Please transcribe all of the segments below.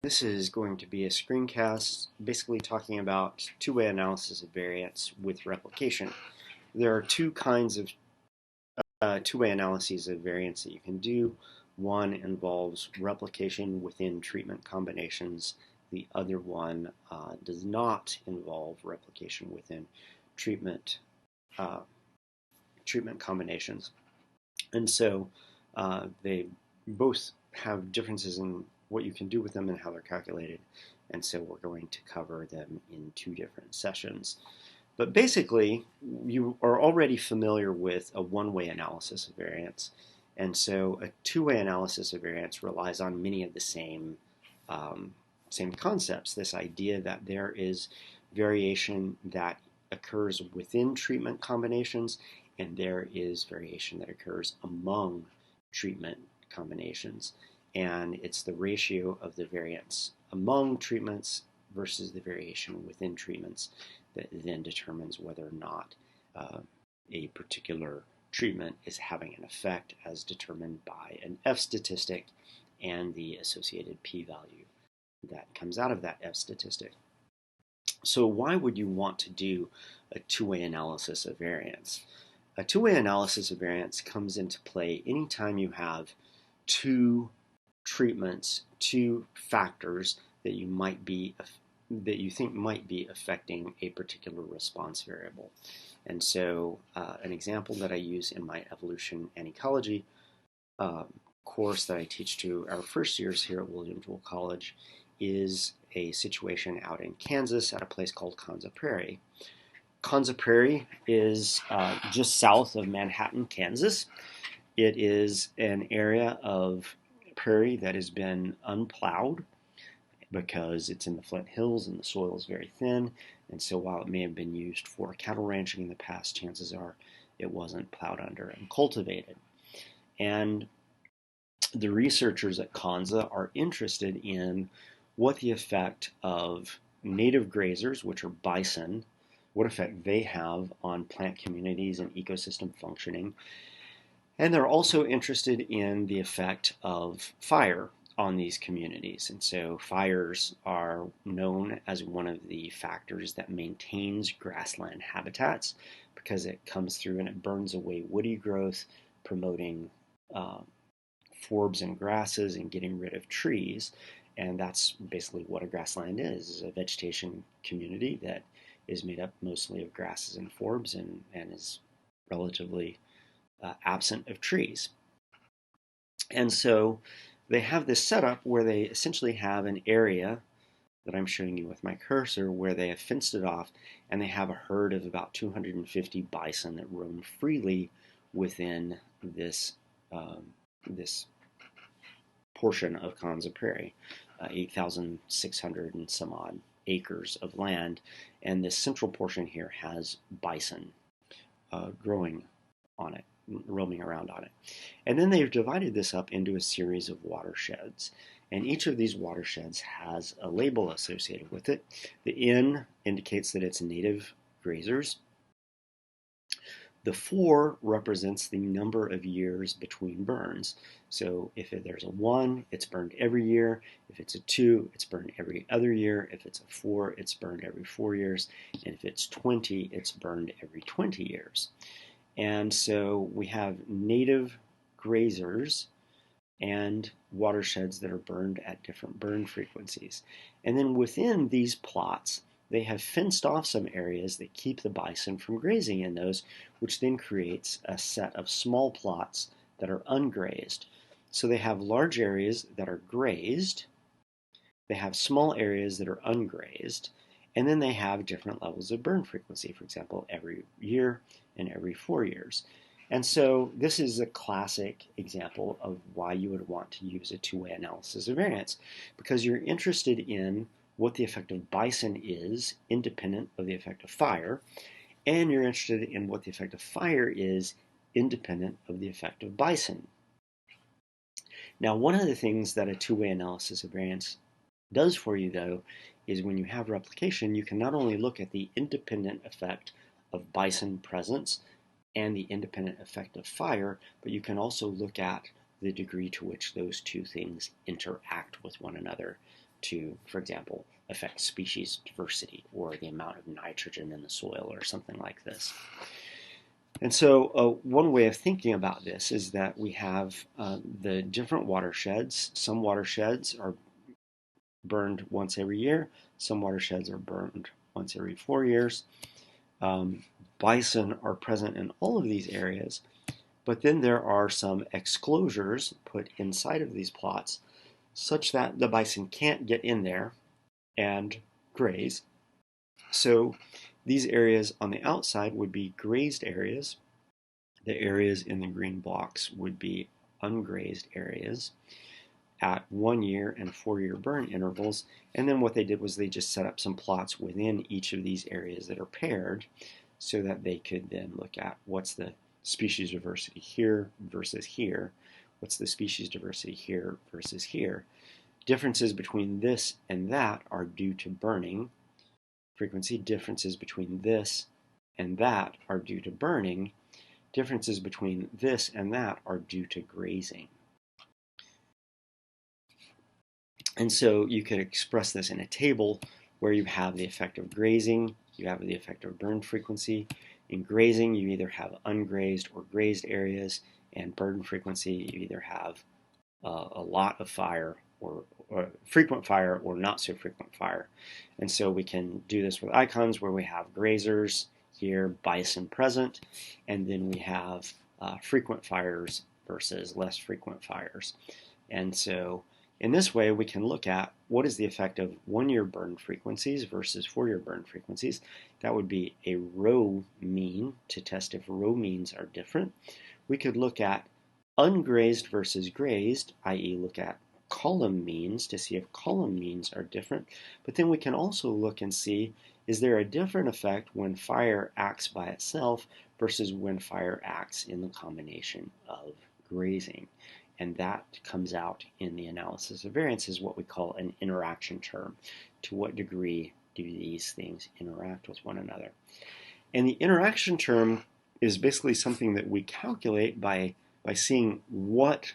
This is going to be a screencast basically talking about two-way analysis of variance with replication. There are two kinds of two-way analyses of variance that you can do. One involves replication within treatment combinations. The other one does not involve replication within treatment uh, treatment combinations. And so they both have differences in what you can do with them and how they're calculated. And so we're going to cover them in two different sessions. But basically, you are already familiar with a one-way analysis of variance. And so a two-way analysis of variance relies on many of the same concepts. This idea that there is variation that occurs within treatment combinations, and there is variation that occurs among treatment combinations. And it's the ratio of the variance among treatments versus the variation within treatments that then determines whether or not a particular treatment is having an effect as determined by an F statistic and the associated p-value that comes out of that F statistic. So why would you want to do a two-way analysis of variance? A two-way analysis of variance comes into play anytime you have two treatments, two factors that you think might be affecting a particular response variable. And so an example that I use in my evolution and ecology course that I teach to our first years here at Williamsville College is a situation out in Kansas at a place called Konza Prairie. Konza Prairie is just south of Manhattan, Kansas. It is an area of prairie that has been unplowed because it's in the Flint Hills and the soil is very thin. And so while it may have been used for cattle ranching in the past, chances are it wasn't plowed under and cultivated. And the researchers at Konza are interested in what the effect of native grazers, which are bison, what effect they have on plant communities and ecosystem functioning. And they're also interested in the effect of fire on these communities. And so fires are known as one of the factors that maintains grassland habitats because it comes through and it burns away woody growth, promoting forbs and grasses and getting rid of trees. And that's basically what a grassland is a vegetation community that is made up mostly of grasses and forbs and is relatively absent of trees. And so they have this setup where they essentially have an area that I'm showing you with my cursor where they have fenced it off, and they have a herd of about 250 bison that roam freely within this this portion of Konza Prairie, 8,600 and some odd acres of land, and this central portion here has bison growing on it, roaming around on it. And then they've divided this up into a series of watersheds. And each of these watersheds has a label associated with it. The N indicates that it's native grazers. The 4 represents the number of years between burns. So if there's a 1, it's burned every year. If it's a 2, it's burned every other year. If it's a 4, it's burned every 4 years. And if it's 20, it's burned every 20 years. And so we have native grazers and watersheds that are burned at different burn frequencies. And then within these plots, they have fenced off some areas that keep the bison from grazing in those, which then creates a set of small plots that are ungrazed. So they have large areas that are grazed, they have small areas that are ungrazed, and then they have different levels of burn frequency, for example, every year and every 4 years. And so this is a classic example of why you would want to use a two-way analysis of variance, because you're interested in what the effect of bison is independent of the effect of fire, and you're interested in what the effect of fire is independent of the effect of bison. Now, one of the things that a two-way analysis of variance does for you, though, is when you have replication, you can not only look at the independent effect of bison presence and the independent effect of fire, but you can also look at the degree to which those two things interact with one another to, for example, affect species diversity or the amount of nitrogen in the soil or something like this. And so one way of thinking about this is that we have the different watersheds. Some watersheds are burned once every year. Some watersheds are burned once every 4 years. Bison are present in all of these areas, but then there are some exclosures put inside of these plots such that the bison can't get in there and graze. So these areas on the outside would be grazed areas. The areas in the green blocks would be ungrazed areas at 1 year and 4 year burn intervals. And then what they did was they just set up some plots within each of these areas that are paired so that they could then look at what's the species diversity here versus here, what's the species diversity here versus here. Differences between this and that are due to burning frequency. Differences between this and that are due to burning. Differences between this and that are due to grazing. And so you could express this in a table where you have the effect of grazing, you have the effect of burn frequency. In grazing, you either have ungrazed or grazed areas, and burn frequency, you either have a lot of fire or frequent fire or not so frequent fire. And so we can do this with icons where we have grazers here, bison present, and then we have frequent fires versus less frequent fires. And so in this way, we can look at what is the effect of 1 year burn frequencies versus 4 year burn frequencies. That would be a row mean to test if row means are different. We could look at ungrazed versus grazed, i.e. look at column means to see if column means are different. But then we can also look and see, is there a different effect when fire acts by itself versus when fire acts in the combination of grazing? And that comes out in the analysis of variance as what we call an interaction term. To what degree do these things interact with one another? And the interaction term is basically something that we calculate by seeing what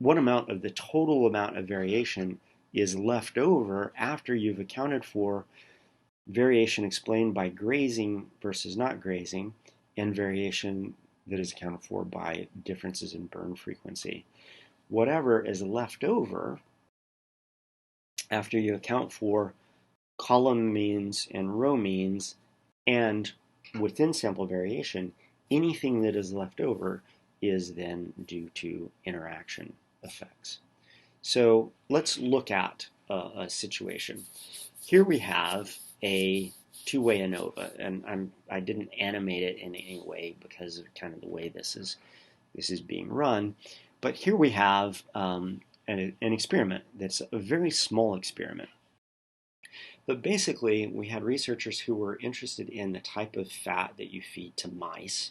amount of the total amount of variation is left over after you've accounted for variation explained by grazing versus not grazing, and variation that is accounted for by differences in burn frequency. Whatever is left over after you account for column means and row means, and within sample variation, anything that is left over is then due to interaction effects. So let's look at a situation. Here we have a two-way ANOVA, and I didn't animate it in any way because of kind of the way this is being run. But here we have an experiment that's a very small experiment. But basically, we had researchers who were interested in the type of fat that you feed to mice.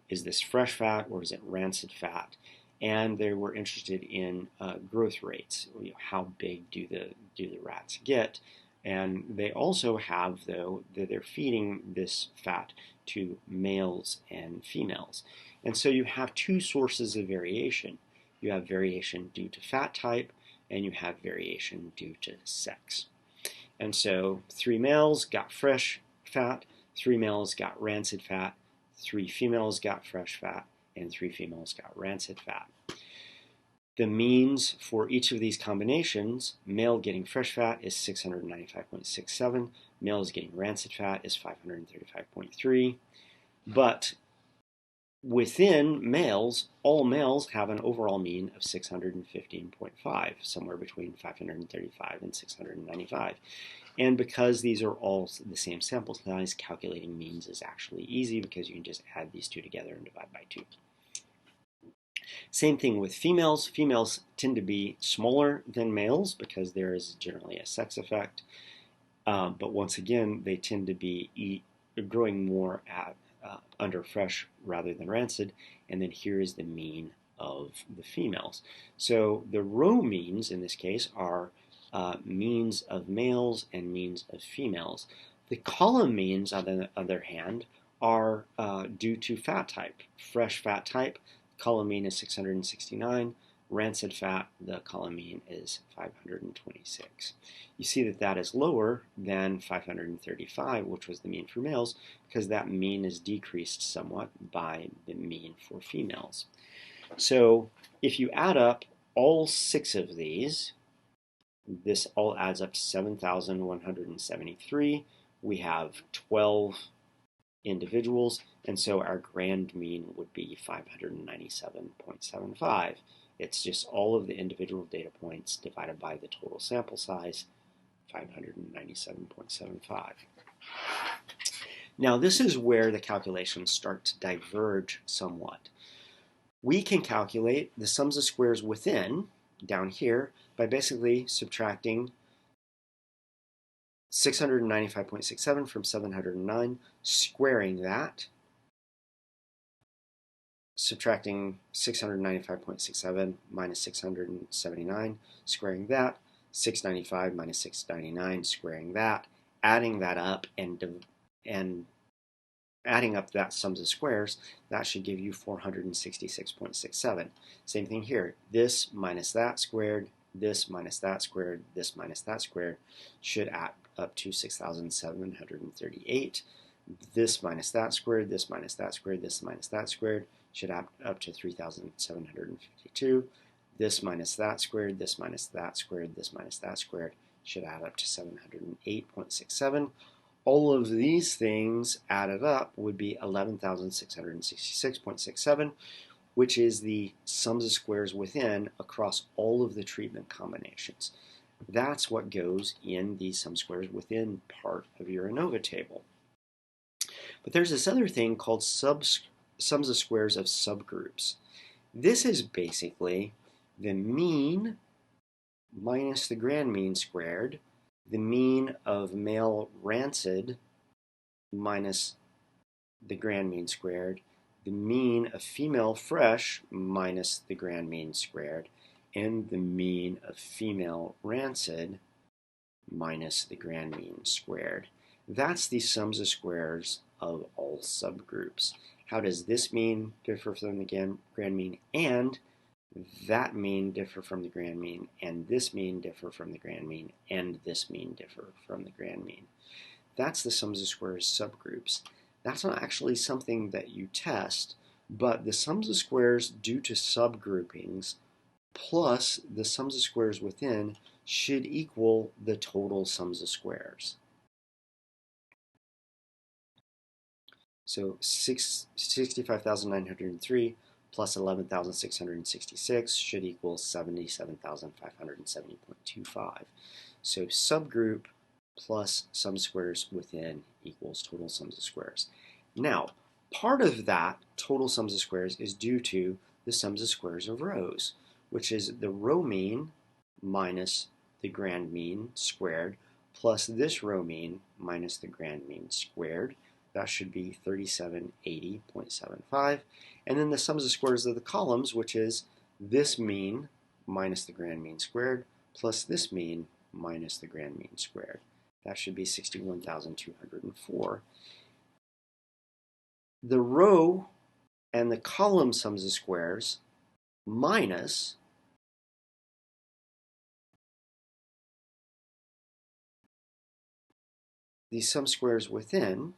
Is this fresh fat or is it rancid fat? And they were interested in growth rates. How big do the rats get? And they also have, though, that they're feeding this fat to males and females. And so you have two sources of variation. You have variation due to fat type, and you have variation due to sex. And so 3 males got fresh fat, 3 males got rancid fat, 3 females got fresh fat, and 3 females got rancid fat. The means for each of these combinations, male getting fresh fat is 695.67, males getting rancid fat is 535.3, but within males, all males have an overall mean of 615.5, somewhere between 535 and 695. And because these are all the same sample size, calculating means is actually easy because you can just add these two together and divide by 2. Same thing with females. Females tend to be smaller than males because there is generally a sex effect. But once again, they tend to be growing more at under fresh rather than rancid. And then here is the mean of the females. So the row means in this case are means of males and means of females. The column means, on the other hand, are due to fat type. Fresh fat type, column mean is 669, rancid fat, the column mean is 526. You see that that is lower than 535, which was the mean for males, because that mean is decreased somewhat by the mean for females. So if you add up all 6 of these, this all adds up to 7,173. We have 12 individuals, and so our grand mean would be 597.75. It's just all of the individual data points divided by the total sample size, 597.75. Now this is where the calculations start to diverge somewhat. We can calculate the sums of squares within, down here, by basically subtracting 695.67 from 709, squaring that, subtracting 695.67 minus 679, squaring that, 695 minus 699, squaring that, adding that up, and adding up that sums of squares, that should give you 466.67. Same thing here. This minus that squared, this minus that squared, this minus that squared should add up to 6,738. This minus that squared, this minus that squared, this minus that squared should add up to 3,752. This minus that squared, this minus that squared, this minus that squared should add up to 708.67. All of these things added up would be 11,666.67, which is the sums of squares within across all of the treatment combinations. That's what goes in the sum squares within part of your ANOVA table. But there's this other thing called sums of squares of subgroups. This is basically the mean minus the grand mean squared, the mean of male rancid minus the grand mean squared, the mean of female fresh minus the grand mean squared, and the mean of female rancid minus the grand mean squared. That's the sums of squares of all subgroups. How does this mean differ from the grand mean, and that mean differ from the grand mean, and this mean differ from the grand mean, and this mean differ from the grand mean? That's the sums of squares subgroups. That's not actually something that you test, but the sums of squares due to subgroupings plus the sums of squares within should equal the total sums of squares. So 65,903 plus 11,666 should equal 77,570.25. So subgroup plus sum squares within equals total sums of squares. Now, part of that total sums of squares is due to the sums of squares of rows, which is the row mean minus the grand mean squared plus this row mean minus the grand mean squared. That should be 3780.75. And then the sums of squares of the columns, which is this mean minus the grand mean squared plus this mean minus the grand mean squared. That should be 61,204. The row and the column sums of squares minus the sum squares within.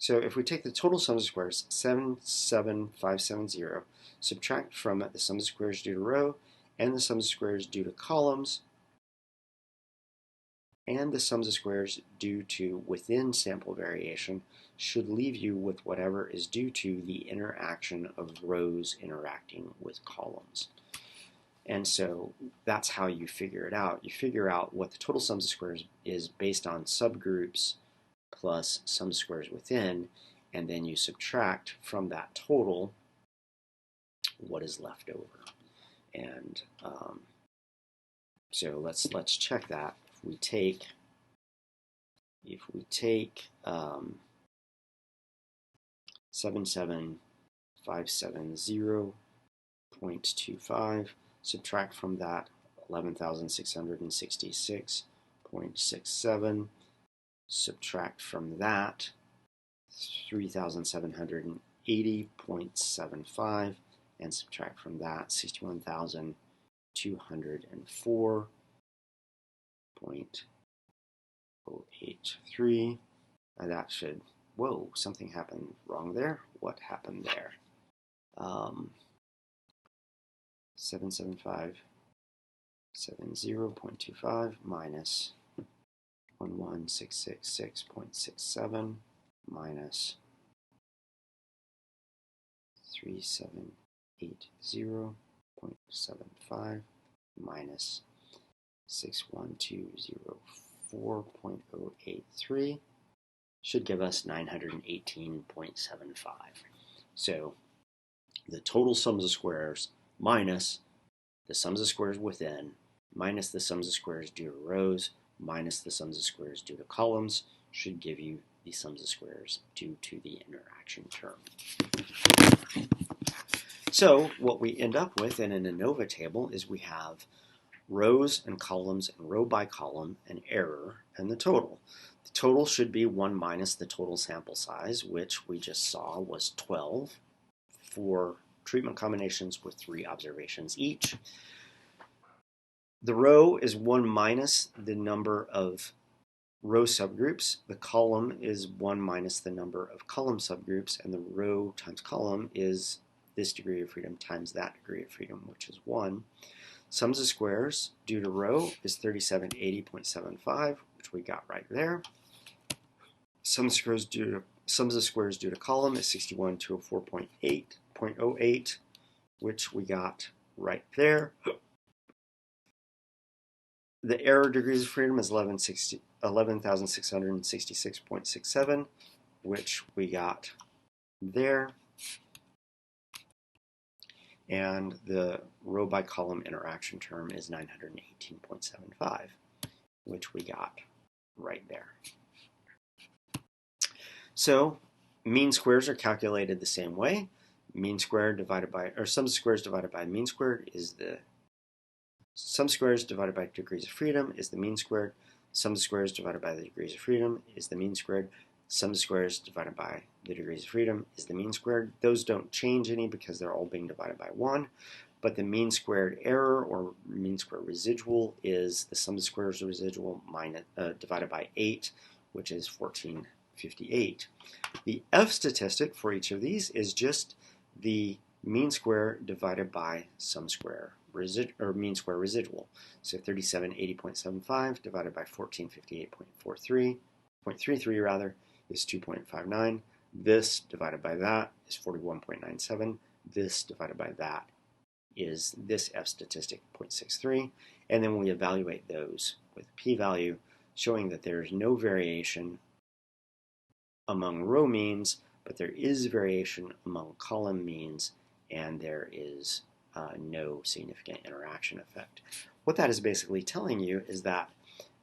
So if we take the total sums of squares, 77570, subtract from it the sums of squares due to row and the sums of squares due to columns and the sums of squares due to within sample variation, should leave you with whatever is due to the interaction of rows interacting with columns. And so that's how you figure it out. You figure out what the total sums of squares is based on subgroups plus sum squares within, and then you subtract from that total what is left over. And so let's check that. If we take 77570.25, subtract from that 11,666.67, subtract from that 3,780.75, and subtract from that 61,204.083. That should, whoa, something happened wrong there. What happened there? 775.70.25 minus 11666.67 minus 3780.75 minus 61204.083 should give us 918.75. So the total sums of squares minus the sums of squares within minus the sums of squares due to rows minus the sums of squares due to columns should give you the sums of squares due to the interaction term. So what we end up with in an ANOVA table is we have rows and columns and row by column, an error, and the total. The total should be 1 minus the total sample size, which we just saw was 12 for treatment combinations with 3 observations each. The row is 1 minus the number of row subgroups. The column is 1 minus the number of column subgroups, and the row times column is this degree of freedom times that degree of freedom, which is 1. Sums of squares due to row is 3780.75, which we got right there. Sums of squares due to column is 61204.08, which we got right there. The error degrees of freedom is 11,666.67, which we got there. And the row by column interaction term is 918.75, which we got right there. So mean squares are calculated the same way. Mean squared divided by, or sum of squares divided by mean squared is the sum squares divided by degrees of freedom is the mean squared. Sum of squares divided by the degrees of freedom is the mean squared. Sum of squares divided by the degrees of freedom is the mean squared. Those don't change any because they're all being divided by 1. But the mean squared error or mean squared residual is the sum of squares residual minus, divided by 8, which is 1458. The F statistic for each of these is just the mean square divided by sum square or mean square residual. So 3780.75 divided by 1458.33 rather is 2.59. This divided by that is 41.97. This divided by that is this F statistic 0.63. And then we evaluate those with p-value showing that there's no variation among row means, but there is variation among column means, and there is no significant interaction effect. What that is basically telling you is that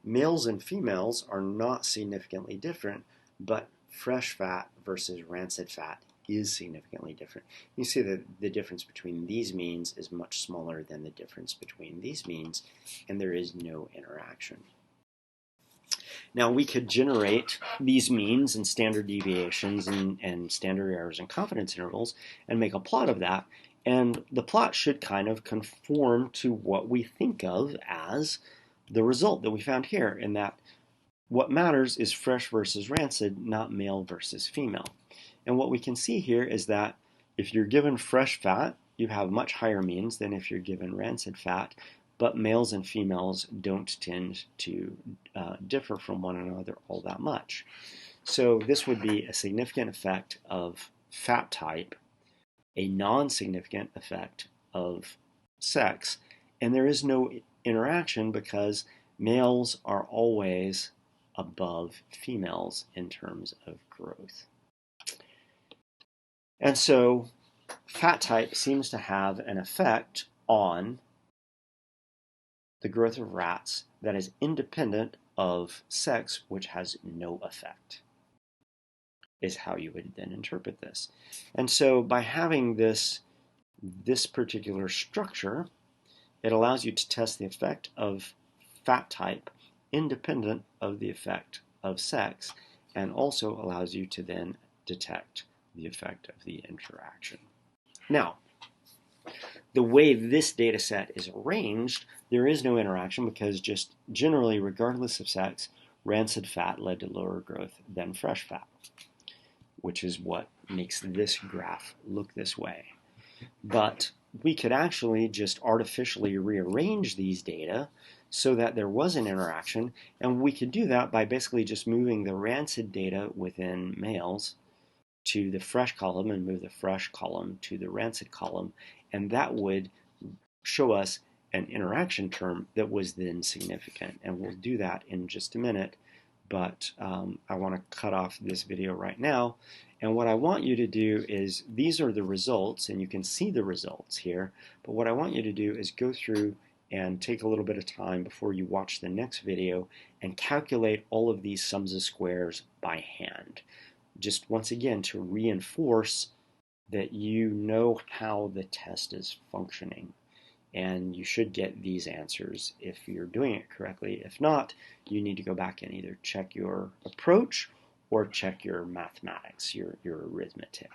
males and females are not significantly different, but fresh fat versus rancid fat is significantly different. You see that the difference between these means is much smaller than the difference between these means, and there is no interaction. Now we could generate these means and standard deviations and standard errors and confidence intervals and make a plot of that, and the plot should kind of conform to what we think of as the result that we found here, in that what matters is fresh versus rancid, not male versus female. And what we can see here is that if you're given fresh fat, you have much higher means than if you're given rancid fat, but males and females don't tend to differ from one another all that much. So this would be a significant effect of fat type, a non-significant effect of sex, and there is no interaction because males are always above females in terms of growth. And so fat type seems to have an effect on the growth of rats that is independent of sex, which has no effect, is how you would then interpret this. And so by having this particular structure, it allows you to test the effect of fat type independent of the effect of sex, and also allows you to then detect the effect of the interaction. Now, the way this data set is arranged, there is no interaction because just generally, regardless of sex, rancid fat led to lower growth than fresh fat, which is what makes this graph look this way. But we could actually just artificially rearrange these data so that there was an interaction, and we could do that by basically just moving the rancid data within males to the fresh column and move the fresh column to the rancid column, and that would show us an interaction term that was then significant. And we'll do that in just a minute, but I want to cut off this video right now. And what I want you to do is, these are the results, and you can see the results here, but what I want you to do is go through and take a little bit of time before you watch the next video and calculate all of these sums of squares by hand. Just once again to reinforce that you know how the test is functioning. And you should get these answers if you're doing it correctly. If not, you need to go back and either check your approach or check your mathematics, your arithmetic.